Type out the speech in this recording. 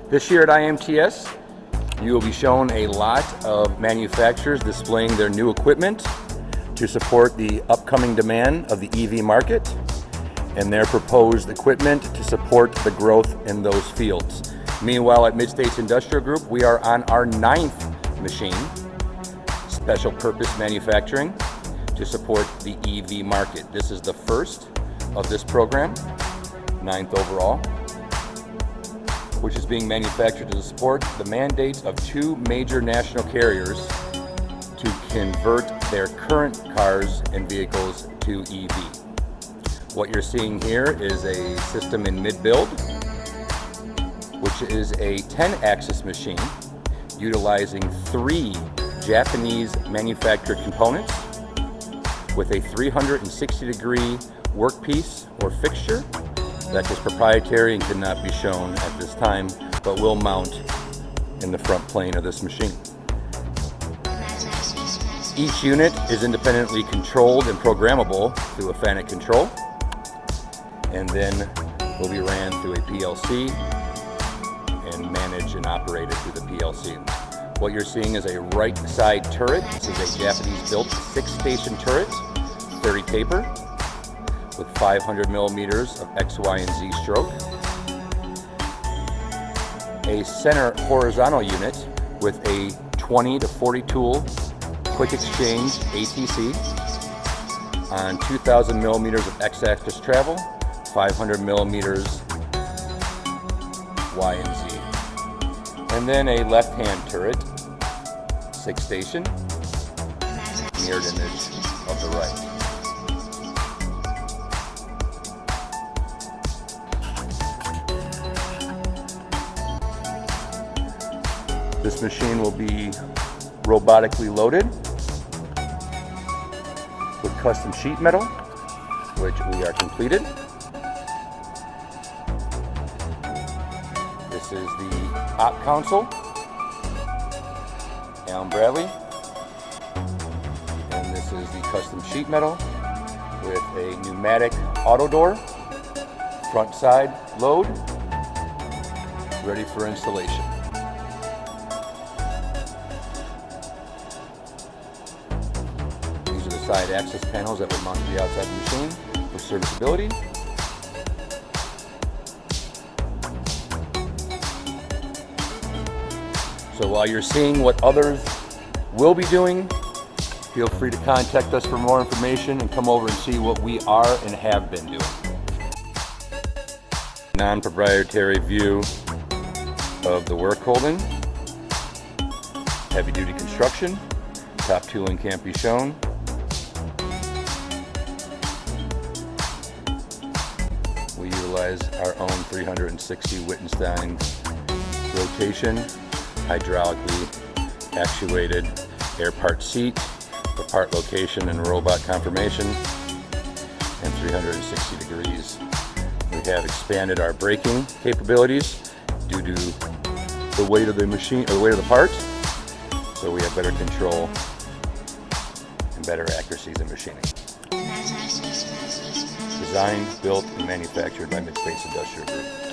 This year at IMTS, you will be shown a lot of manufacturers displaying their new equipment to support the upcoming demand of the EV market and their proposed equipment to support the growth in those fields. Meanwhile, at MIDSTATES Industrial Group, we are on our 9th machine, special purpose manufacturing, to support the EV market. This is the first of this program, 9th overall, which is being manufactured to support the mandates of 2 major national carriers to convert their current cars and vehicles to EV. What you're seeing here is a system in mid-build, which is a 10-axis machine utilizing 3 Japanese manufactured components with a 360-degree workpiece or fixture that is proprietary and cannot be shown at this time, but will mount in the front plane of this machine. Each unit is independently controlled and programmable through a FANUC control, and then will be ran through a PLC and managed and operated through the PLC. What you're seeing is a right side turret. This is a Japanese-built 6-station turret, 30 taper, with 500 millimeters of X, Y, and Z stroke. A center horizontal unit with a 20 to 40 tool quick exchange ATC on 2,000 millimeters of X-axis travel, 500 millimeters Y and Z. And then a left-hand turret, 6-station, mirrored image of the right. This machine will be robotically loaded with custom sheet metal, which we are completed. This is the op console, Alan Bradley, and this is the custom sheet metal with a pneumatic auto door, front side load, ready for installation. Side access panels that will mount to the outside of the machine for serviceability. So while you're seeing what others will be doing, feel free to contact us for more information and come over and see what we are and have been doing. Non-proprietary view of the work holding. Heavy duty construction. Top tooling can't be shown. We utilize our own 360 Wittenstein rotation, hydraulically actuated air part seat for part location and robot confirmation, and 360 degrees. We have expanded our braking capabilities due to the weight of the machine, or the weight of the part, so we have better control and better accuracies in machining. Designed, built, and manufactured by MIDSTATES Industrial Group.